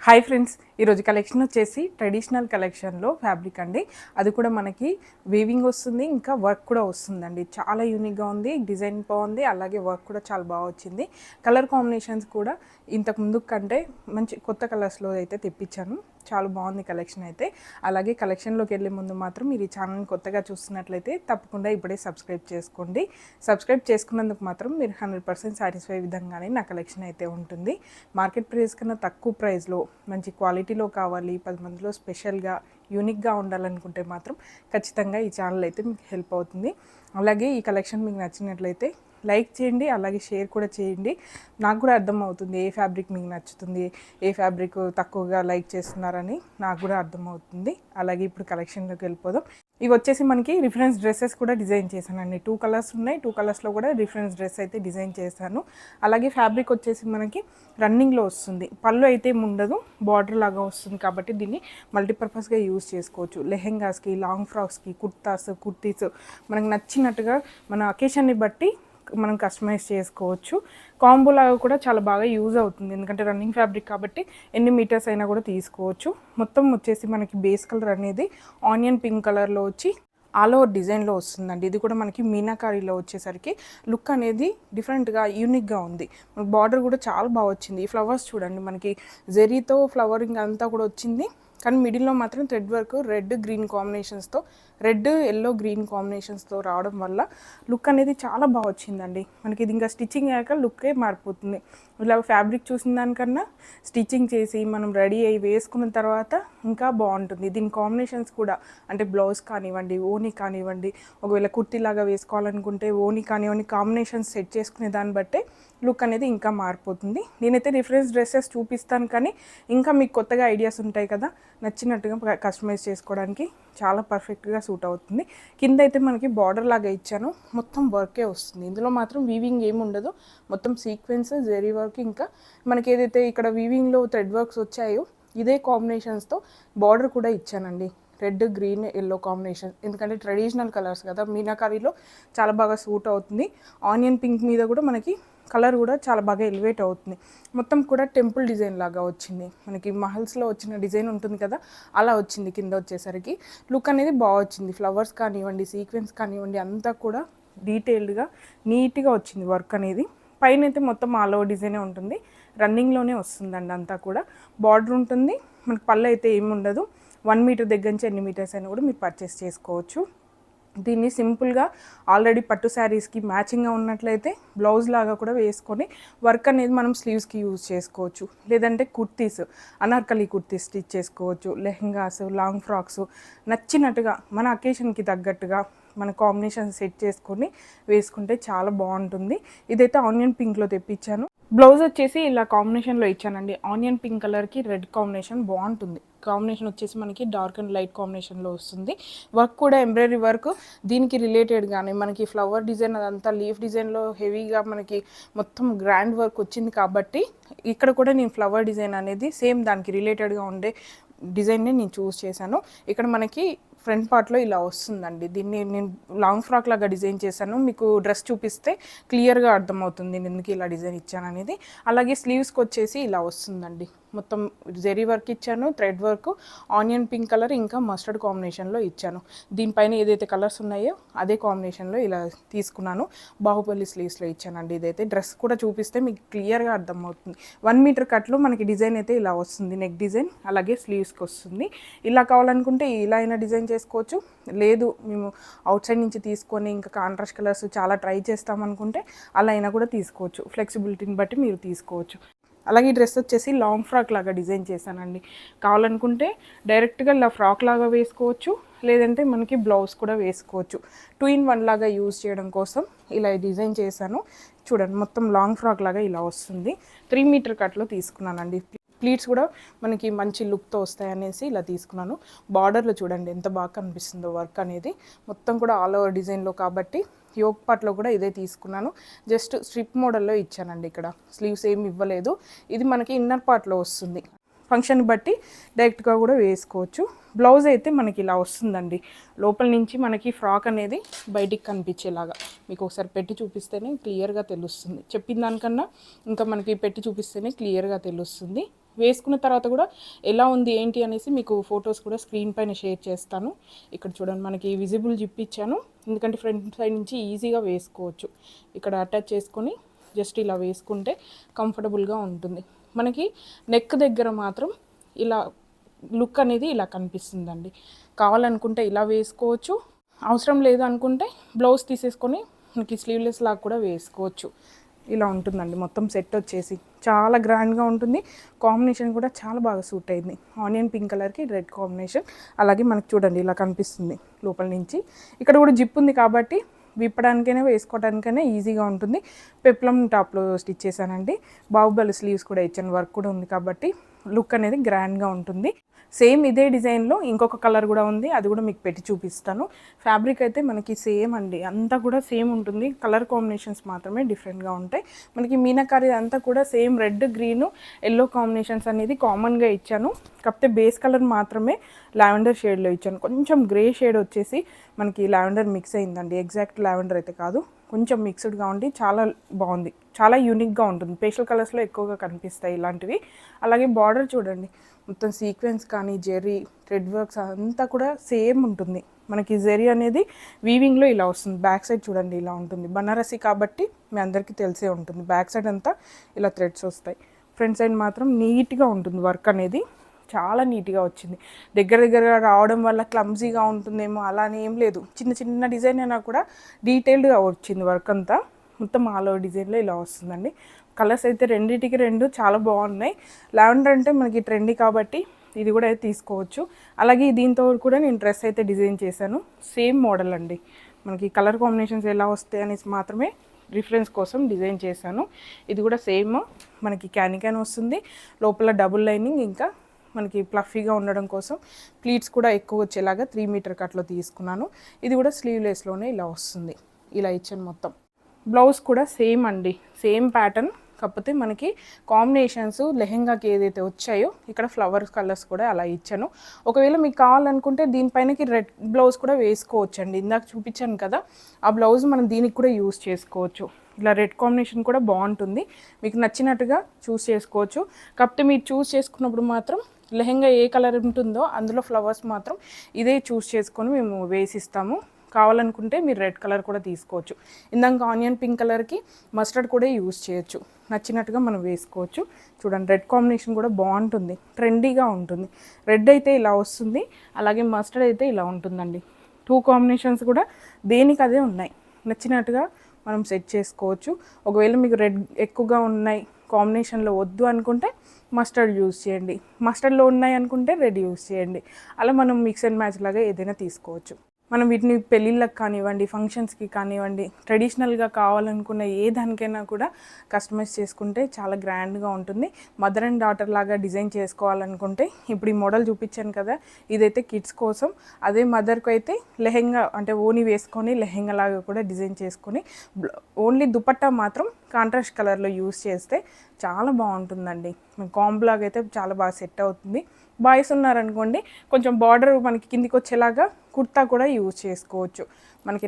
Hi friends, ఈరోజు collection వచ్చేసి traditional కలెక్షన్లో ఫ్యాబ్రిక్ అండి. అది కూడా మనకి వీవింగ్ వస్తుంది, ఇంకా వర్క్ కూడా వస్తుందండి. చాలా యూనిక్గా ఉంది, డిజైన్ బాగుంది, అలాగే వర్క్ కూడా చాలా బాగా వచ్చింది. కలర్ కాంబినేషన్స్ కూడా ఇంతకు ముందు కంటే మంచి కొత్త కలర్స్లో అయితే తెప్పించాను. చాలా బాగుంది కలెక్షన్ అయితే. అలాగే కలెక్షన్లోకి వెళ్ళే ముందు మాత్రం మీరు ఈ ఛానల్ని కొత్తగా చూస్తున్నట్లయితే తప్పకుండా ఇప్పుడే సబ్స్క్రైబ్ చేసుకోండి. సబ్స్క్రైబ్ చేసుకున్నందుకు మాత్రం మీరు 100% సాటిస్ఫై విధంగానే నా కలెక్షన్ అయితే ఉంటుంది. మార్కెట్ ప్రైస్ కన్నా తక్కువ ప్రైస్లో మంచి క్వాలిటీలో కావాలి, 10 మందిలో స్పెషల్గా యూనిక్గా ఉండాలనుకుంటే మాత్రం ఖచ్చితంగా ఈ ఛానల్ అయితే మీకు హెల్ప్ అవుతుంది. అలాగే ఈ కలెక్షన్ మీకు నచ్చినట్లయితే లైక్ చేయండి, అలాగే షేర్ కూడా చేయండి. నాకు కూడా అర్థమవుతుంది ఏ ఫ్యాబ్రిక్ మీకు నచ్చుతుంది, ఏ ఫ్యాబ్రిక్ తక్కువగా లైక్ చేస్తున్నారని నాకు కూడా అర్థమవుతుంది. అలాగే ఇప్పుడు కలెక్షన్లోకి వెళ్ళిపోదాం. ఇవి వచ్చేసి మనకి రిఫరెన్స్ డ్రెస్సెస్ కూడా డిజైన్ చేశానండి. 2 కలర్స్ ఉన్నాయి, 2 కలర్స్లో కూడా రిఫరెన్స్ డ్రెస్ అయితే డిజైన్ చేశాను. అలాగే ఫ్యాబ్రిక్ వచ్చేసి మనకి రన్నింగ్లో వస్తుంది, పళ్ళు అయితే ఉండదు, బార్డర్ లాగా వస్తుంది కాబట్టి దీన్ని మల్టీపర్పస్గా యూజ్ చేసుకోవచ్చు. లెహెంగాస్కి, లాంగ్ ఫ్రాక్స్కి, కుర్తీస్ మనకు నచ్చినట్టుగా మన అకేషన్ని బట్టి మనం కస్టమైజ్ చేసుకోవచ్చు. కాంబో లాగా కూడా చాలా బాగా యూజ్ అవుతుంది, ఎందుకంటే రన్నింగ్ ఫ్యాబ్రిక్ కాబట్టి ఎన్ని మీటర్స్ అయినా కూడా తీసుకోవచ్చు. మొత్తం వచ్చేసి మనకి బేస్ కలర్ అనేది ఆనియన్ పింక్ కలర్లో వచ్చి ఆల్ ఓవర్ డిజైన్లో వస్తుందండి. ఇది కూడా మనకి మీనాకారీలో వచ్చేసరికి లుక్ అనేది డిఫరెంట్గా యూనిక్గా ఉంది. బార్డర్ కూడా చాలా బాగా వచ్చింది. ఈ ఫ్లవర్స్ చూడండి, మనకి జెరీతో ఫ్లవరింగ్ అంతా కూడా వచ్చింది, కానీ మిడిల్లో మాత్రం థ్రెడ్ వర్క్ రెడ్ గ్రీన్ కాంబినేషన్స్తో, రెడ్ ఎల్లో గ్రీన్ కాంబినేషన్స్తో రావడం వల్ల లుక్ అనేది చాలా బాగా వచ్చిందండి. మనకి ఇది ఇంకా స్టిచ్చింగ్ అయ్యాక లుక్కే మారిపోతుంది. ఇలా ఫ్యాబ్రిక్ చూసిన దానికన్నా స్టిచ్చింగ్ చేసి మనం రెడీ అయ్యి వేసుకున్న తర్వాత ఇంకా బాగుంటుంది. దీని కాంబినేషన్స్ కూడా అంటే బ్లౌజ్ కానివ్వండి, ఓనీ కానివ్వండి, ఒకవేళ కుర్తీలాగా వేసుకోవాలనుకుంటే ఓనీ కానివ్వండి, కాంబినేషన్స్ సెట్ చేసుకునే దాన్ని బట్టే లుక్ అనేది ఇంకా మారిపోతుంది. నేనైతే రిఫరెన్స్ డ్రెస్సెస్ చూపిస్తాను, కానీ ఇంకా మీకు కొత్తగా ఐడియాస్ ఉంటాయి కదా, నచ్చినట్టుగా కస్టమైజ్ చేసుకోవడానికి చాలా పర్ఫెక్ట్గా సూట్ అవుతుంది. కింద అయితే మనకి బార్డర్ లాగా ఇచ్చాను, మొత్తం వర్కే వస్తుంది. ఇందులో మాత్రం వీవింగ్ ఏమి ఉండదు, మొత్తం సీక్వెన్స్, జెరీ వర్క్, ఇంకా మనకి ఏదైతే ఇక్కడ వీవింగ్లో థ్రెడ్ వర్క్స్ వచ్చాయో ఇదే కాంబినేషన్స్తో బార్డర్ కూడా ఇచ్చానండి. రెడ్ గ్రీన్ ఎల్లో కాంబినేషన్, ఎందుకంటే ట్రెడిషనల్ కలర్స్ కదా, మీనాకారీలో చాలా బాగా సూట్ అవుతుంది. ఆనియన్ పింక్ మీద కూడా మనకి కలర్ కూడా చాలా బాగా ఎలివేట్ అవుతుంది. మొత్తం కూడా టెంపుల్ డిజైన్ లాగా వచ్చింది, మనకి మహల్స్లో వచ్చిన డిజైన్ ఉంటుంది కదా, అలా వచ్చింది. కింద వచ్చేసరికి లుక్ అనేది బాగా వచ్చింది. ఫ్లవర్స్ కానివ్వండి, సీక్వెన్స్ కానివ్వండి, అంతా కూడా డీటెయిల్డ్గా నీట్గా వచ్చింది వర్క్ అనేది. పైన అయితే మొత్తం ఆల్ ఓవర్ డిజైనే ఉంటుంది, రన్నింగ్లోనే వస్తుందండి. అంతా కూడా బార్డర్ ఉంటుంది, మనకి పళ్ళు అయితే ఏమి ఉండదు. 1 మీటర్ దగ్గర నుంచి ఎన్ని మీటర్స్ అయినా కూడా మీరు పర్చేస్ చేసుకోవచ్చు. దీన్ని సింపుల్గా ఆల్రెడీ పట్టు శారీస్కి మ్యాచింగ్గా ఉన్నట్లయితే బ్లౌజ్ లాగా కూడా వేసుకొని వర్క్ అనేది మనం స్లీవ్స్కి యూజ్ చేసుకోవచ్చు. లేదంటే కుర్తీస్, అనార్కలి కుర్తీస్ స్టిచ్ చేసుకోవచ్చు. లెహెంగాస్, లాంగ్ ఫ్రాక్స్ నచ్చినట్టుగా మన అకేషన్కి తగ్గట్టుగా మన కాంబినేషన్ సెట్ చేసుకొని వేసుకుంటే చాలా బాగుంటుంది. ఇదైతే ఆనియన్ పింక్లో తెప్పించాను. బ్లౌజ్ వచ్చేసి ఇలా కాంబినేషన్లో ఇచ్చానండి. ఆనియన్ పింక్ కలర్కి రెడ్ కాంబినేషన్ బాగుంటుంది. కాంబినేషన్ వచ్చేసి మనకి డార్క్ అండ్ లైట్ కాంబినేషన్లో వస్తుంది. వర్క్ కూడా ఎంబ్రాయిడరీ వర్క్, దీనికి రిలేటెడ్గానే మనకి ఫ్లవర్ డిజైన్ అదంతా లీఫ్ డిజైన్లో హెవీగా మనకి మొత్తం గ్రాండ్ వర్క్ వచ్చింది కాబట్టి ఇక్కడ కూడా నేను ఫ్లవర్ డిజైన్ అనేది సేమ్ దానికి రిలేటెడ్గా ఉండే డిజైన్ని నేను చూస్ చేశాను. ఇక్కడ మనకి ఫ్రంట్ పార్ట్లో ఇలా వస్తుందండి. దీన్ని నేను లాంగ్ ఫ్రాక్ లాగా డిజైన్ చేశాను. మీకు డ్రెస్ చూపిస్తే క్లియర్గా అర్థమవుతుంది నేను ఎందుకు ఇలా డిజైన్ ఇచ్చాను అనేది. అలాగే స్లీవ్స్కి వచ్చేసి ఇలా వస్తుందండి, మొత్తం జెరీ వర్క్ ఇచ్చాను, thread work, onion pink colour, ఇంకా మస్టర్డ్ కాంబినేషన్లో ఇచ్చాను. దీనిపైన ఏదైతే కలర్స్ ఉన్నాయో అదే కాంబినేషన్లో ఇలా తీసుకున్నాను. బాహుబలి స్లీవ్స్లో ఇచ్చానండి. ఇదైతే డ్రెస్ కూడా చూపిస్తే మీకు క్లియర్గా అర్థమవుతుంది. 1 మీటర్ కట్లో మనకి డిజైన్ అయితే ఇలా వస్తుంది, నెక్ డిజైన్, అలాగే స్లీవ్స్కి వస్తుంది. ఇలా కావాలనుకుంటే ఇలా అయినా డిజైన్ చేసుకోవచ్చు, లేదు మేము అవుట్ సైడ్ నుంచి తీసుకొని ఇంకా కాంట్రాస్ట్ కలర్స్ చాలా ట్రై చేస్తామనుకుంటే అలా అయినా కూడా తీసుకోవచ్చు. ఫ్లెక్సిబిలిటీని బట్టి మీరు తీసుకోవచ్చు. అలాగే ఈ డ్రెస్ వచ్చేసి లాంగ్ ఫ్రాక్ లాగా డిజైన్ చేశానండి. కావాలనుకుంటే డైరెక్ట్గా ఇలా ఫ్రాక్ లాగా వేసుకోవచ్చు, లేదంటే మనకి బ్లౌజ్ కూడా వేసుకోవచ్చు. 2 in 1 లాగా యూజ్ చేయడం కోసం ఇలా డిజైన్ చేశాను. చూడండి, మొత్తం లాంగ్ ఫ్రాక్ లాగా ఇలా వస్తుంది. 3 మీటర్ కట్లో తీసుకున్నానండి. ప్లీట్స్ కూడా మనకి మంచి లుక్తో వస్తాయనేసి ఇలా తీసుకున్నాను. బార్డర్లో చూడండి ఎంత బాగా కనిపిస్తుందో వర్క్ అనేది, మొత్తం కూడా ఆల్ ఓవర్ డిజైన్లో కాబట్టి యోక్ పార్ట్లో కూడా ఇదే తీసుకున్నాను. జస్ట్ స్ట్రిప్ మోడల్లో ఇచ్చానండి. ఇక్కడ స్లీవ్స్ ఏమి ఇవ్వలేదు. ఇది మనకి ఇన్నర్ పార్ట్లో వస్తుంది, ఫంక్షన్ బట్టి డైరెక్ట్గా కూడా వేసుకోవచ్చు. బ్లౌజ్ అయితే మనకి ఇలా వస్తుందండి, లోపల నుంచి మనకి ఫ్రాక్ అనేది బయటికి కనిపించేలాగా. మీకు ఒకసారి పెట్టి చూపిస్తేనే క్లియర్గా తెలుస్తుంది, చెప్పిన దానికన్నా ఇంకా మనకి పెట్టి చూపిస్తేనే క్లియర్గా తెలుస్తుంది. వేసుకున్న తర్వాత కూడా ఎలా ఉంది ఏంటి అనేసి మీకు ఫొటోస్ కూడా స్క్రీన్ పైన షేర్ చేస్తాను. ఇక్కడ చూడండి మనకి విజిబుల్ జిప్ ఇచ్చాను, ఎందుకంటే ఫ్రంట్ సైడ్ నుంచి ఈజీగా వేసుకోవచ్చు. ఇక్కడ అటాచ్ చేసుకొని జస్ట్ ఇలా వేసుకుంటే కంఫర్టబుల్గా ఉంటుంది. మనకి నెక్ దగ్గర మాత్రం ఇలా లుక్ అనేది ఇలా కనిపిస్తుందండి. కావాలనుకుంటే ఇలా వేసుకోవచ్చు, అవసరం లేదు అనుకుంటే బ్లౌజ్ తీసేసుకొని మనకి స్లీవ్లెస్ లాగా కూడా వేసుకోవచ్చు. ఇలా ఉంటుందండి మొత్తం సెట్ వచ్చేసి చాలా గ్రాండ్గా ఉంటుంది. కాంబినేషన్ కూడా చాలా బాగా సూట్ అయింది. ఆనియన్ పింక్ కలర్కి రెడ్ కాంబినేషన్. అలాగే మనకు చూడండి ఇలా కనిపిస్తుంది లోపల నుంచి. ఇక్కడ కూడా జిప్ ఉంది కాబట్టి విప్పడానికైనా వేసుకోవడానికైనా ఈజీగా ఉంటుంది. పెప్లం టాప్లో స్టిచ్ చేశానండి. బాహుబలి స్లీవ్స్ కూడా ఇచ్చాను, వర్క్ కూడా ఉంది కాబట్టి లుక్ అనేది గ్రాండ్గా ఉంటుంది. సేమ్ ఇదే డిజైన్లో ఇంకొక కలర్ కూడా ఉంది, అది కూడా మీకు పెట్టి చూపిస్తాను. ఫ్యాబ్రిక్ అయితే మనకి సేమ్ అండి, అంతా కూడా సేమ్ ఉంటుంది. కలర్ కాంబినేషన్స్ మాత్రమే డిఫరెంట్గా ఉంటాయి. మనకి మీనాకారి అంతా కూడా same red green yellow combinations అనేది కామన్గా ఇచ్చాను. కాకపోతే బేస్ కలర్ మాత్రమే లావెండర్ షేడ్లో ఇచ్చాను. కొంచెం గ్రే షేడ్ వచ్చేసి మనకి లావెండర్ మిక్స్ అయిందండి. ఎగ్జాక్ట్ లావెండర్ అయితే కాదు, కొంచెం మిక్స్డ్గా ఉండి చాలా బాగుంది. చాలా యూనిక్గా ఉంటుంది. పేస్టల్ కలర్స్లో ఎక్కువగా కనిపిస్తాయి ఇలాంటివి. అలాగే బార్డర్ చూడండి, మొత్తం సీక్వెన్స్ కానీ జెరీ థ్రెడ్ వర్క్స్ అంతా కూడా సేమ్ ఉంటుంది. మనకి జెరీ అనేది వీవింగ్లో ఇలా వస్తుంది. బ్యాక్ సైడ్ చూడండి ఇలా ఉంటుంది. బనారసి కాబట్టి మీ అందరికీ తెలిసే ఉంటుంది. బ్యాక్ సైడ్ అంతా ఇలా థ్రెడ్స్ వస్తాయి. ఫ్రంట్ సైడ్ మాత్రం నీట్గా ఉంటుంది. వర్క్ అనేది చాలా నీట్గా వచ్చింది. దగ్గరగా రావడం వల్ల క్లమ్జీగా ఉంటుందేమో అలా అని ఏం లేదు. చిన్న చిన్న డిజైన్ అయినా కూడా డీటెయిల్డ్గా వచ్చింది వర్క్ అంతా. మొత్తం ఆల్ ఓవర్ డిజైన్లో ఇలా వస్తుందండి. కలర్స్ అయితే రెండింటికి రెండు చాలా బాగున్నాయి. లావెండర్ అంటే మనకి ట్రెండీ కాబట్టి ఇది కూడా అయితే తీసుకోవచ్చు. అలాగే దీంతో కూడా నేను డ్రెస్ అయితే డిజైన్ చేశాను. సేమ్ మోడల్ అండి. మనకి కలర్ కాంబినేషన్స్ ఎలా వస్తాయి అనేసి మాత్రమే రిఫరెన్స్ కోసం డిజైన్ చేశాను. ఇది కూడా సేమ్ మనకి క్యాన్ వస్తుంది. లోపల డబుల్ లైనింగ్, ఇంకా మనకి ప్లఫీగా ఉండడం కోసం ప్లీట్స్ కూడా ఎక్కువ వచ్చేలాగా 3 మీటర్ కట్లో తీసుకున్నాను. ఇది కూడా స్లీవ్లెస్లోనే ఇలా వస్తుంది. ఇలా ఇచ్చాను మొత్తం. బ్లౌజ్ కూడా సేమ్ అండి, సేమ్ ప్యాటర్న్. కాకపోతే మనకి కాంబినేషన్స్ లెహెంగాకి ఏదైతే వచ్చాయో ఇక్కడ ఫ్లవర్ కలర్స్ కూడా అలా ఇచ్చాను. ఒకవేళ మీకు కావాలనుకుంటే దీనిపైనకి రెడ్ బ్లౌజ్ కూడా వేసుకోవచ్చు అండి. ఇందాక చూపించాను కదా, ఆ బ్లౌజ్ మనం దీనికి కూడా యూస్ చేసుకోవచ్చు. ఇలా రెడ్ కాంబినేషన్ కూడా బాగుంటుంది. మీకు నచ్చినట్టుగా చూస్ చేసుకోవచ్చు. కాకపోతే మీరు చూస్ చేసుకున్నప్పుడు మాత్రం లెహెంగా ఏ కలర్ ఉంటుందో అందులో ఫ్లవర్స్ మాత్రం ఇదే చూస్ చేసుకొని మేము వేసిస్తాము. కావాలనుకుంటే మీరు రెడ్ కలర్ కూడా తీసుకోవచ్చు. ఇందాక ఆనియన్ పింక్ కలర్కి మస్టర్డ్ కూడా యూస్ చేయొచ్చు. నచ్చినట్టుగా మనం వేసుకోవచ్చు. చూడండి రెడ్ కాంబినేషన్ కూడా బాగుంటుంది, ట్రెండీగా ఉంటుంది. రెడ్ అయితే ఇలా వస్తుంది, అలాగే మస్టర్డ్ అయితే ఇలా ఉంటుందండి. 2 కాంబినేషన్స్ కూడా దేనికి అదే ఉన్నాయి. నచ్చినట్టుగా మనం సెట్ చేసుకోవచ్చు. ఒకవేళ మీకు రెడ్ ఎక్కువగా ఉన్నాయి కాంబినేషన్లో వద్దు అనుకుంటే మస్టర్డ్ యూస్ చేయండి. మస్టర్డ్లో ఉన్నాయి అనుకుంటే రెడ్ యూస్ చేయండి. అలా మనం మిక్స్ అండ్ మ్యాచ్ లాగా ఏదైనా తీసుకోవచ్చు. మనం వీటిని పెళ్ళిళ్ళకి కానివ్వండి, ఫంక్షన్స్కి కానివ్వండి, ట్రెడిషనల్గా కావాలనుకున్న ఏ దానికైనా కూడా కస్టమైజ్ చేసుకుంటే చాలా గ్రాండ్గా ఉంటుంది. మదర్ అండ్ డాటర్ లాగా డిజైన్ చేసుకోవాలనుకుంటే ఇప్పుడు ఈ మోడల్ చూపించాను కదా, ఇదైతే కిడ్స్ కోసం. అదే మదర్కి అయితే లెహెంగా అంటే ఓని వేసుకొని లెహెంగా లాగా కూడా డిజైన్ చేసుకొని ఓన్లీ దుపట్టా మాత్రం కాంట్రాస్ట్ కలర్లో యూస్ చేస్తే చాలా బాగుంటుందండి. కాంబోలాగా అయితే చాలా బాగా సెట్ అవుతుంది. బాయ్స్ ఉన్నారనుకోండి, కొంచెం బార్డర్ మనకి కిందికి వచ్చేలాగా కుర్తా కూడా యూజ్ చేసుకోవచ్చు. మనకి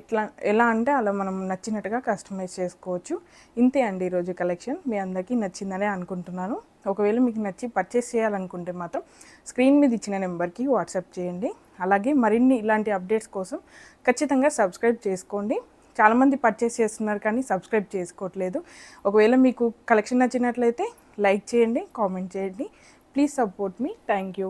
ఎలా అంటే అలా మనం నచ్చినట్టుగా కస్టమైజ్ చేసుకోవచ్చు. ఇంతే అండి ఈరోజు కలెక్షన్. మీ అందరికీ నచ్చిందనే అనుకుంటున్నాను. ఒకవేళ మీకు నచ్చి పర్చేస్ చేయాలనుకుంటే మాత్రం స్క్రీన్ మీద ఇచ్చిన నెంబర్కి వాట్సాప్ చేయండి. అలాగే మరిన్ని ఇలాంటి అప్డేట్స్ కోసం ఖచ్చితంగా సబ్స్క్రైబ్ చేసుకోండి. చాలామంది పర్చేస్ చేస్తున్నారు కానీ సబ్స్క్రైబ్ చేసుకోవట్లేదు. ఒకవేళ మీకు కలెక్షన్ నచ్చినట్లయితే లైక్ చేయండి, కామెంట్ చేయండి. Please support me. Thank you.